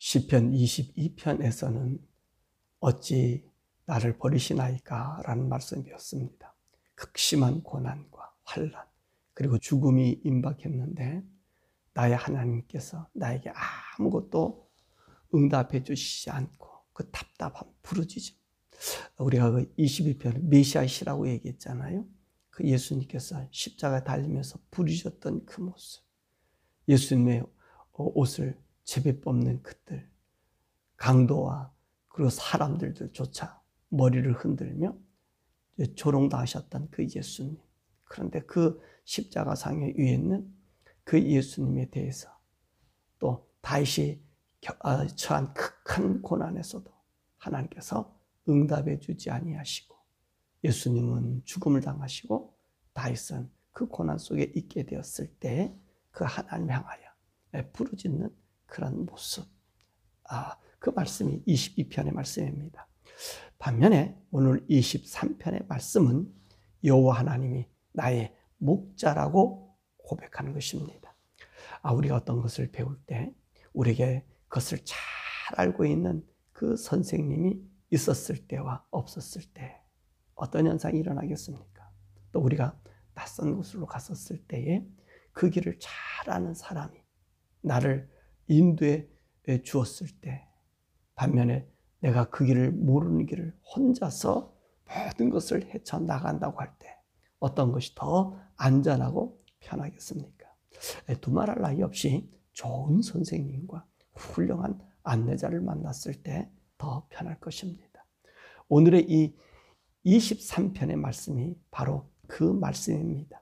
시편 22편에서는 어찌 나를 버리시나이까 라는 말씀이었습니다. 극심한 고난과 환난 그리고 죽음이 임박했는데 나의 하나님께서 나에게 아무것도 응답해 주시지 않고 그 답답한 부르짖음, 우리가 그 22편 메시아시라고 얘기했잖아요. 그 예수님께서 십자가에 달리면서 부르짖었던 그 모습, 예수님의 옷을 제비 뽑는 그들, 강도와 그리고 사람들조차 머리를 흔들며 조롱당하셨던 그 예수님. 그런데 그 십자가상에 위에 있는 그 예수님에 대해서 또 다윗이 처한 극한 고난에서도 하나님께서 응답해 주지 아니하시고 예수님은 죽음을 당하시고 다윗은 그 고난 속에 있게 되었을 때 그 하나님 향하여 부르짖는 그런 모습, 그 말씀이 22편의 말씀입니다. 반면에 오늘 23편의 말씀은 여호와 하나님이 나의 목자라고 고백하는 것입니다. 우리가 어떤 것을 배울 때 우리에게 그것을 잘 알고 있는 그 선생님이 있었을 때와 없었을 때 어떤 현상이 일어나겠습니까? 또 우리가 낯선 곳으로 갔었을 때에 그 길을 잘 아는 사람이 나를 인도해 주었을 때, 반면에 내가 그 길을 모르는 길을 혼자서 모든 것을 헤쳐나간다고 할 때 어떤 것이 더 안전하고 편하겠습니까? 두말할 나위 없이 좋은 선생님과 훌륭한 안내자를 만났을 때 더 편할 것입니다. 오늘의 이 23편의 말씀이 바로 그 말씀입니다.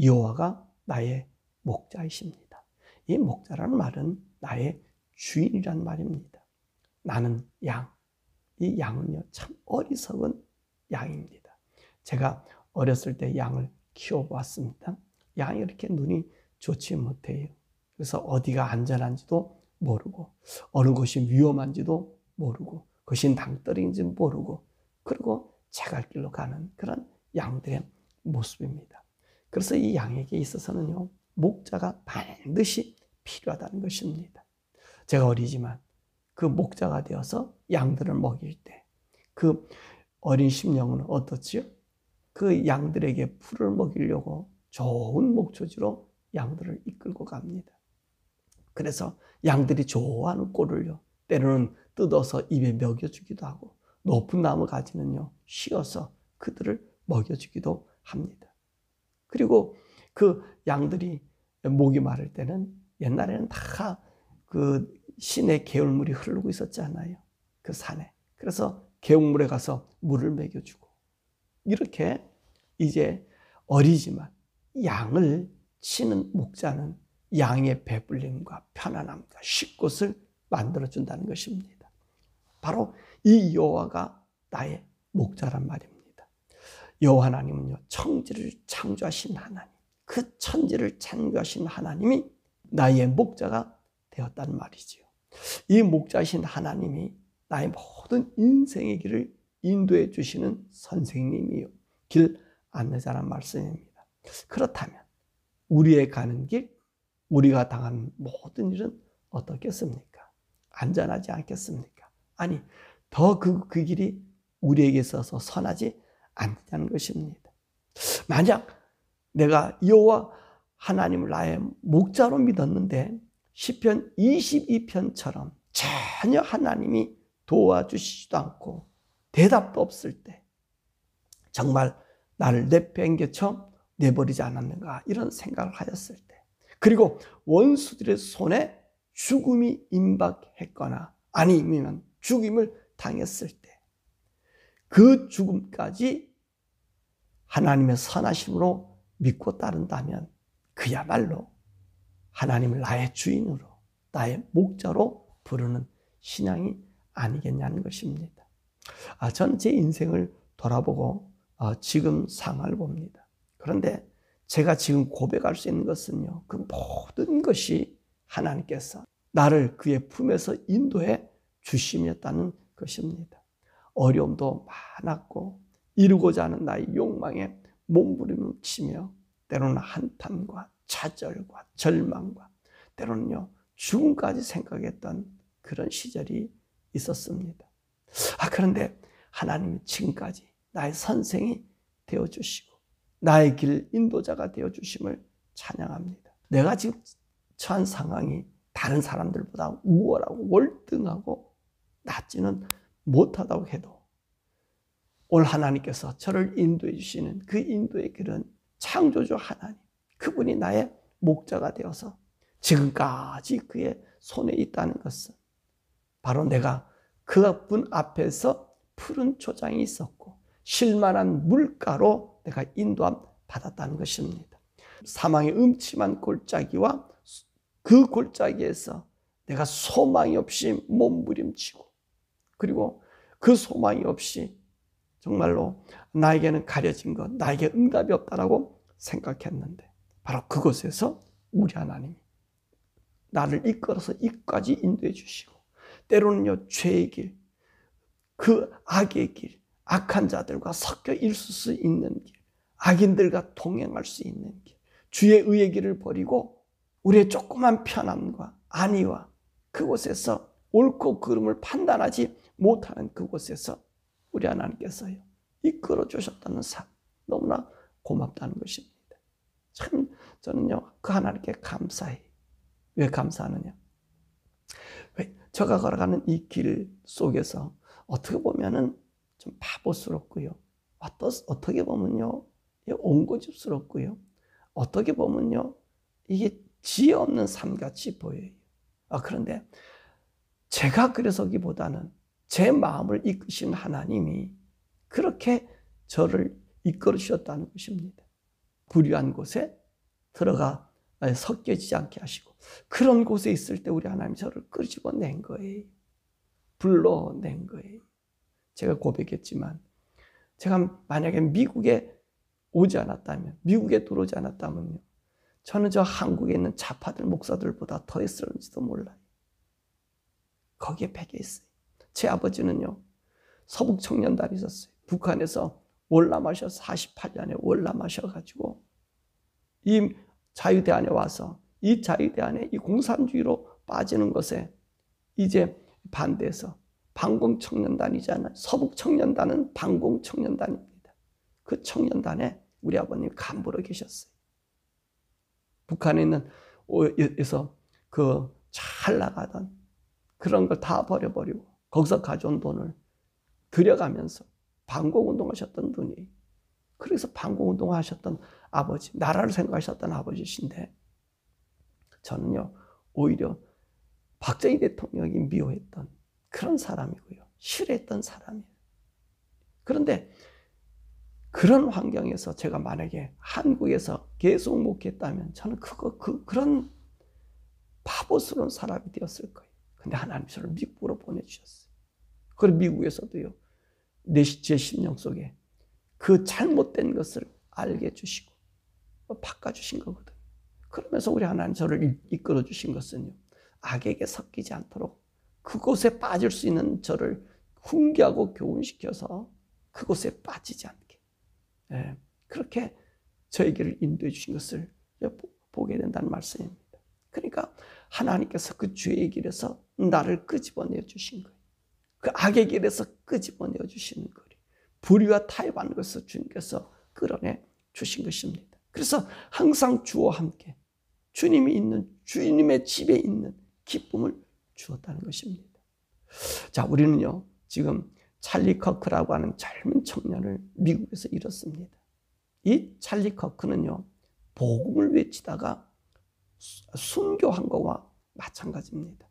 여호와가 나의 목자이십니다. 이 목자라는 말은 나의 주인이란 말입니다. 나는 양, 이 양은요 참 어리석은 양입니다. 제가 어렸을 때 양을 키워보았습니다. 양이 이렇게 눈이 좋지 못해요. 그래서 어디가 안전한지도 모르고 어느 곳이 위험한지도 모르고 그것이 낭떠러지인지 모르고 그리고 제갈길로 가는 그런 양들의 모습입니다. 그래서 이 양에게 있어서는요 목자가 반드시 필요하다는 것입니다. 제가 어리지만 그 목자가 되어서 양들을 먹일 때 그 어린 심령은 어떻지요? 그 양들에게 풀을 먹이려고 좋은 목초지로 양들을 이끌고 갑니다. 그래서 양들이 좋아하는 꼴을요 때로는 뜯어서 입에 먹여주기도 하고 높은 나무 가지는요 씌어서 그들을 먹여주기도 합니다. 그리고 그 양들이 목이 마를 때는 옛날에는 다 그 신의 개울물이 흐르고 있었잖아요. 그 산에. 그래서 개울물에 가서 물을 먹여주고 이렇게 이제 어리지만 양을 치는 목자는 양의 배불림과 편안함과 쉴 곳을 만들어준다는 것입니다. 바로 이 여호와가 나의 목자란 말입니다. 여호와 하나님은요 천지를 창조하신 하나님, 그 천지를 창조하신 하나님이 나의 목자가 되었단 말이지요. 이 목자이신 하나님이 나의 모든 인생의 길을 인도해 주시는 선생님이요 길 안내자란 말씀입니다. 그렇다면 우리의 가는 길, 우리가 당하는 모든 일은 어떻겠습니까? 안전하지 않겠습니까? 아니, 더 그 길이 우리에게 있어서 선하지 않냐는 것입니다. 만약 내가 여호와 하나님을 나의 목자로 믿었는데 시편 22편처럼 전혀 하나님이 도와주시지도 않고 대답도 없을 때 정말 나를 내팽개쳐 내버리지 않았는가 이런 생각을 하였을 때 그리고 원수들의 손에 죽음이 임박했거나 아니면 죽임을 당했을 때 그 죽음까지 하나님의 선하심으로 믿고 따른다면 그야말로 하나님을 나의 주인으로 나의 목자로 부르는 신앙이 아니겠냐는 것입니다. 저는 제 인생을 돌아보고 지금 상황을 봅니다. 그런데 제가 지금 고백할 수 있는 것은요, 그 모든 것이 하나님께서 나를 그의 품에서 인도해 주심이었다는 것입니다. 어려움도 많았고 이루고자 하는 나의 욕망에 몸부림치며 때로는 한탄과 좌절과 절망과 때로는요 죽음까지 생각했던 그런 시절이 있었습니다. 그런데 하나님이 지금까지 나의 선생이 되어주시고 나의 길 인도자가 되어주심을 찬양합니다. 내가 지금 처한 상황이 다른 사람들보다 우월하고 월등하고 낫지는 못하다고 해도 오늘 하나님께서 저를 인도해 주시는 그 인도의 길은 창조주 하나님, 그분이 나의 목자가 되어서 지금까지 그의 손에 있다는 것은 바로 내가 그분 앞에서 푸른 초장이 있었고 실만한 물가로 내가 인도함 받았다는 것입니다. 사망의 음침한 골짜기와 그 골짜기에서 내가 소망이 없이 몸부림치고 그리고 그 소망이 없이 정말로 나에게는 가려진 것, 나에게 응답이 없다라고 생각했는데 바로 그곳에서 우리 하나님이 나를 이끌어서 이까지 인도해 주시고 때로는요 죄의 길, 그 악의 길, 악한 자들과 섞여 있을 수 있는 길, 악인들과 동행할 수 있는 길, 주의 의의 길을 버리고 우리의 조그만 편함과 안위와 그곳에서 옳고 그름을 판단하지 못하는 그곳에서 우리 하나님께서요 이끌어 주셨다는 삶 너무나 고맙다는 것입니다. 참 저는요 그 하나님께 감사해요. 왜 감사하느냐? 왜 저가 걸어가는 이 길 속에서 어떻게 보면은 좀 바보스럽고요. 어떻게 보면요 옹고집스럽고요. 어떻게 보면요 이게 지혜 없는 삶같이 보여요. 그런데 제가 그래서기보다는 제 마음을 이끄신 하나님이 그렇게 저를 이끌어 주셨다는 것입니다. 불의한 곳에 들어가 섞여지지 않게 하시고 그런 곳에 있을 때 우리 하나님이 저를 끄집어낸 거예요. 불러낸 거예요. 제가 고백했지만 제가 만약에 미국에 오지 않았다면, 미국에 들어오지 않았다면요, 저는 저 한국에 있는 좌파들 목사들보다 더 했을지도 몰라요. 거기에 배겨 있어요. 제 아버지는요 서북 청년단이 있었어요. 북한에서 월남하셔 48년에 월남하셔가지고 이 자유대안에 와서 이 자유대안에 이 공산주의로 빠지는 것에 이제 반대해서 반공청년단이잖아요. 서북 청년단은 반공청년단입니다. 그 청년단에 우리 아버님 간부로 계셨어요. 북한에 있는 에서 그 잘 나가던 그런 걸 다 버려버리고 거기서 가져온 돈을 들여가면서 반공운동 하셨던 분이, 그래서 반공운동 하셨던 아버지, 나라를 생각하셨던 아버지신데 저는요 오히려 박정희 대통령이 미워했던 그런 사람이고요. 싫어했던 사람이에요. 그런데 그런 환경에서 제가 만약에 한국에서 계속 목회했다면 저는 그런 바보스러운 사람이 되었을 거예요. 근데 하나님 저를 미국으로 보내주셨어요. 그리고 미국에서도요, 제 심령 속에 그 잘못된 것을 알게 해주시고 바꿔주신 거거든요. 그러면서 우리 하나님 저를 이끌어 주신 것은요, 악에게 섞이지 않도록 그곳에 빠질 수 있는 저를 훈계하고 교훈시켜서 그곳에 빠지지 않게, 그렇게 저에게를 인도해 주신 것을 보게 된다는 말씀입니다. 그러니까 하나님께서 그 죄의 길에서 나를 끄집어내 주신 거예요. 그 악의 길에서 끄집어내 주시는 거예요. 불의와 타협하는 것을 주님께서 끌어내 주신 것입니다. 그래서 항상 주와 함께 주님이 있는, 주님의 집에 있는 기쁨을 주었다는 것입니다. 자, 우리는요 지금 찰리 커크라고 하는 젊은 청년을 미국에서 잃었습니다. 이 찰리 커크는요 복음을 외치다가 순교한 것과 마찬가지입니다.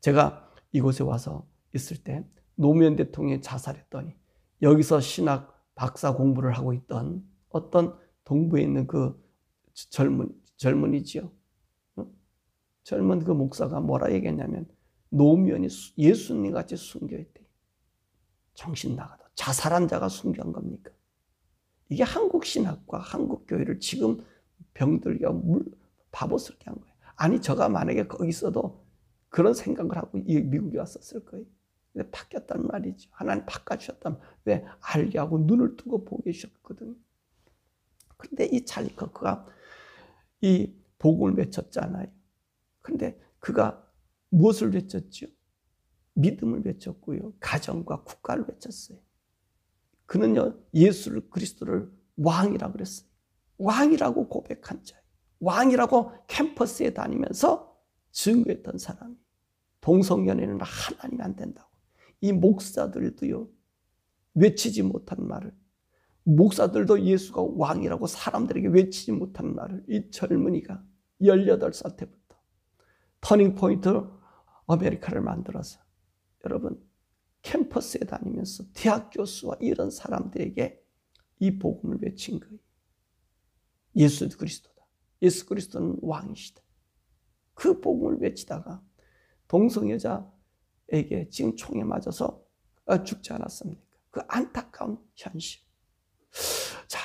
제가 이곳에 와서 있을 때 노무현 대통령이 자살했더니 여기서 신학 박사 공부를 하고 있던 어떤 동부에 있는 그 젊은이지요. 젊은 그 목사가 뭐라 얘기했냐면 노무현이 예수님 같이 순교했대. 정신 나가다. 자살한 자가 순교한 겁니까? 이게 한국 신학과 한국 교회를 지금 병들게 바보스럽게 한 거예요. 아니 저가 만약에 거기 있어도 그런 생각을 하고 미국에 왔었을 거예요. 근데 바뀌었단 말이죠. 하나님 바꿔주셨다면 왜 알게 하고 눈을 뜨고 보게 해주셨거든요. 그런데 이 찰리 커크가 이 복음을 외쳤잖아요. 그런데 그가 무엇을 외쳤죠? 믿음을 외쳤고요. 가정과 국가를 외쳤어요. 그는요, 예수를, 그리스도를 왕이라고 그랬어요. 왕이라고 고백한 자예요. 왕이라고 캠퍼스에 다니면서 증거했던 사람이. 동성연애는 하나님 안 된다고. 이 목사들도요, 외치지 못한 말을, 목사들도 예수가 왕이라고 사람들에게 외치지 못한 말을 이 젊은이가 18살 때부터 터닝포인트 아메리카를 만들어서 여러분 캠퍼스에 다니면서 대학 교수와 이런 사람들에게 이 복음을 외친 거예요. 예수 그리스도다. 예수 그리스도는 왕이시다. 그 복음을 외치다가 동성여자에게 지금 총에 맞아서 죽지 않았습니까? 그 안타까운 현실. 자,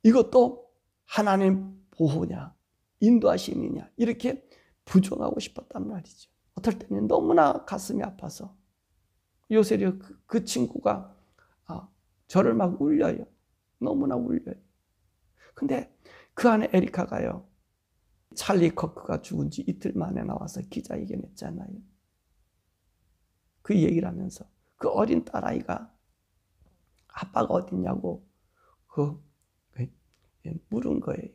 이것도 하나님 보호냐, 인도하심이냐, 이렇게 부정하고 싶었단 말이죠. 어떨 때는 너무나 가슴이 아파서 요새 그 친구가 저를 막 울려요. 너무나 울려요. 근데 그 안에 에리카가요, 찰리 커크가 죽은 지 이틀 만에 나와서 기자회견 했잖아요. 그 얘기를 하면서 그 어린 딸아이가 아빠가 어딨냐고 물은 거예요.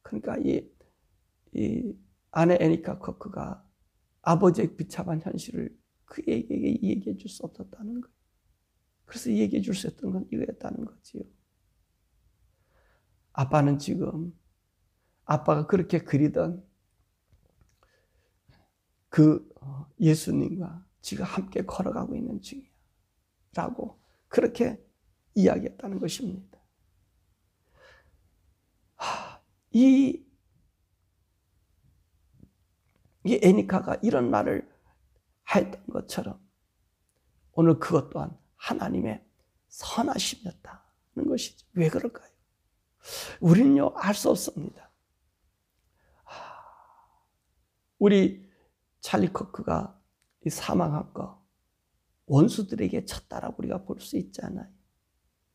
그러니까 이 아내 에리카 커크가 아버지의 비참한 현실을 그에게 얘기해 줄 수 없었다는 거예요. 그래서 얘기해 줄 수 있었던 건 이거였다는 거지요. 아빠는 지금 아빠가 그렇게 그리던 그 예수님과 지금 함께 걸어가고 있는 중이야 라고 그렇게 이야기했다는 것입니다. 이 에니카가 이런 말을 했던 것처럼 오늘 그것 또한 하나님의 선하심이었다는 것이죠. 왜 그럴까요? 우리는요, 알 수 없습니다. 우리 찰리 커크가 사망한 거 원수들에게 쳤다라고 우리가 볼 수 있잖아요.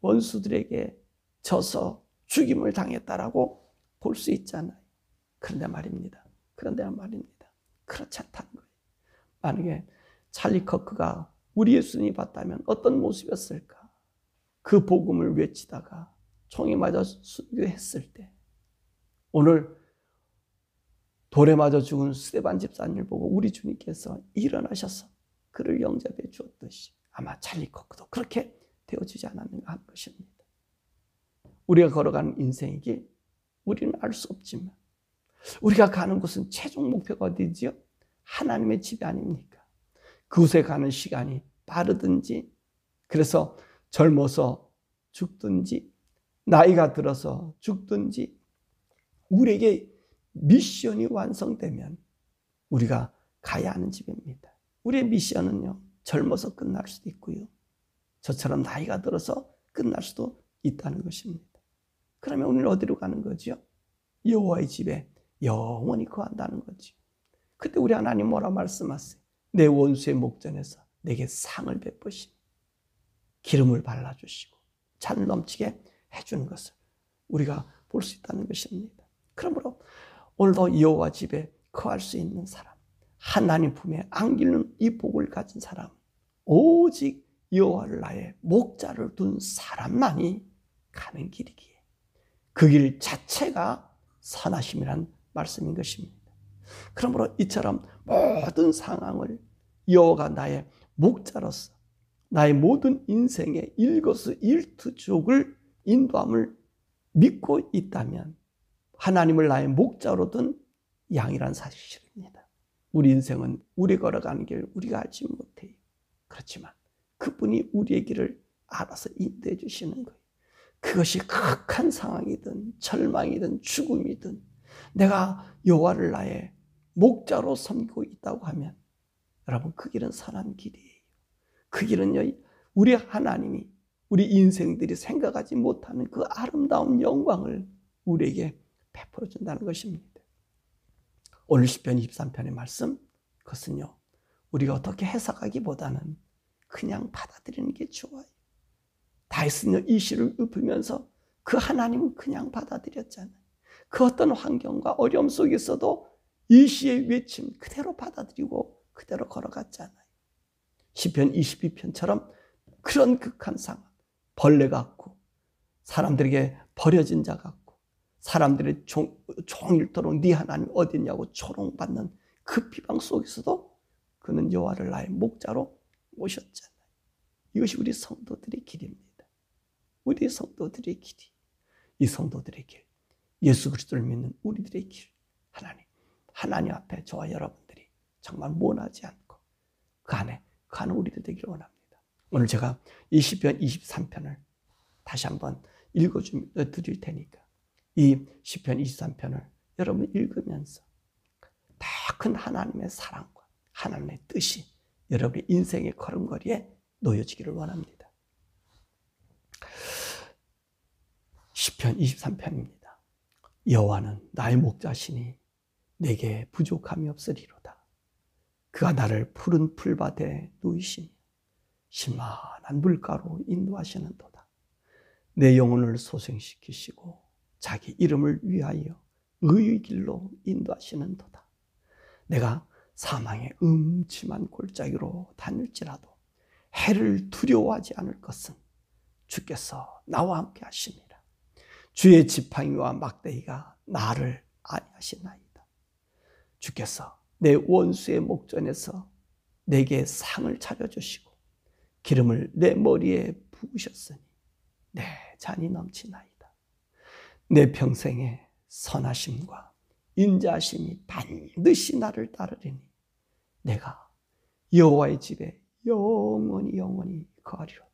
원수들에게 져서 죽임을 당했다라고 볼 수 있잖아요. 그런데 말입니다. 그렇지 않다는 거예요. 만약에 찰리 커크가 우리 예수님이 봤다면 어떤 모습이었을까? 그 복음을 외치다가 총에 맞아 순교했을 때 오늘 돌에 맞아 죽은 스데반 집사님을 보고 우리 주님께서 일어나셔서 그를 영접해 주었듯이 아마 찰리 커크도 그렇게 되어지지 않았는가 하는 것입니다. 우리가 걸어가는 인생의 길 우리는 알 수 없지만 우리가 가는 곳은 최종 목표가 어디지요? 하나님의 집이 아닙니까? 그곳에 가는 시간이 빠르든지 그래서 젊어서 죽든지 나이가 들어서 죽든지 우리에게 미션이 완성되면 우리가 가야 하는 집입니다. 우리의 미션은요, 젊어서 끝날 수도 있고요. 저처럼 나이가 들어서 끝날 수도 있다는 것입니다. 그러면 우리는 어디로 가는 거죠? 여호와의 집에 영원히 거한다는 거죠. 그때 우리 하나님 뭐라 말씀하세요? 내 원수의 목전에서 내게 상을 베푸시니 기름을 발라주시고 잔을 넘치게 해주는 것을 우리가 볼 수 있다는 것입니다. 그러므로 오늘도 여호와 집에 거할 수 있는 사람, 하나님 품에 안기는 이 복을 가진 사람, 오직 여호와를 나의 목자를 둔 사람만이 가는 길이기에 그 길 자체가 선하심이란 말씀인 것입니다. 그러므로 이처럼 모든 상황을 여호와가 나의 목자로서 나의 모든 인생의 일거수일투족을 인도함을 믿고 있다면 하나님을 나의 목자로 둔 양이란 사실입니다. 우리 인생은 우리 걸어가는 길 우리가 알지 못해요. 그렇지만 그분이 우리의 길을 알아서 인도해 주시는 거예요. 그것이 극한 상황이든 절망이든 죽음이든 내가 여호와를 나의 목자로 섬기고 있다고 하면 여러분 그 길은 선한 길이에요. 그 길은요 우리 하나님이 우리 인생들이 생각하지 못하는 그 아름다운 영광을 우리에게 베풀어 준다는 것입니다. 오늘 시편 23편의 말씀 그것은요 우리가 어떻게 해석하기보다는 그냥 받아들이는 게 좋아요. 다윗은요 이 시를 읊으면서 그 하나님은 그냥 받아들였잖아요. 그 어떤 환경과 어려움 속에서도 이 시의 외침 그대로 받아들이고 그대로 걸어갔잖아요. 시편 22편처럼 그런 극한 상황, 벌레 같고 사람들에게 버려진 자 같고 사람들이 종일토록 네 하나님 어딨냐고 조롱받는 그 비방 속에서도 그는 여호와를 나의 목자로 모셨잖아요. 이것이 우리 성도들의 길입니다. 우리 성도들의 길이, 이 성도들의 길, 예수 그리스도를 믿는 우리들의 길, 하나님 앞에 저와 여러분들이 정말 모나지 않고 그 안에 우리들 되기를 원합니다. 오늘 제가 이 시편 23편을 다시 한번 읽어드릴 테니까 이 시편 23편을 여러분 읽으면서 더 큰 하나님의 사랑과 하나님의 뜻이 여러분의 인생의 걸음걸이에 놓여지기를 원합니다. 시편 23편입니다. 여호와는 나의 목자시니 내게 부족함이 없으리로다. 그가 나를 푸른 풀밭에 누이시며 신만한 물가로 인도하시는도다. 내 영혼을 소생시키시고 자기 이름을 위하여 의의 길로 인도하시는도다. 내가 사망의 음침한 골짜기로 다닐지라도 해를 두려워하지 않을 것은 주께서 나와 함께 하시니라. 주의 지팡이와 막대기가 나를 안위하시나이다. 주께서 내 원수의 목전에서 내게 상을 차려주시고 기름을 내 머리에 부으셨으니 내 잔이 넘치나이다. 내 평생에 선하심과 인자하심이 반드시 나를 따르리니 내가 여호와의 집에 영원히 거하리로다.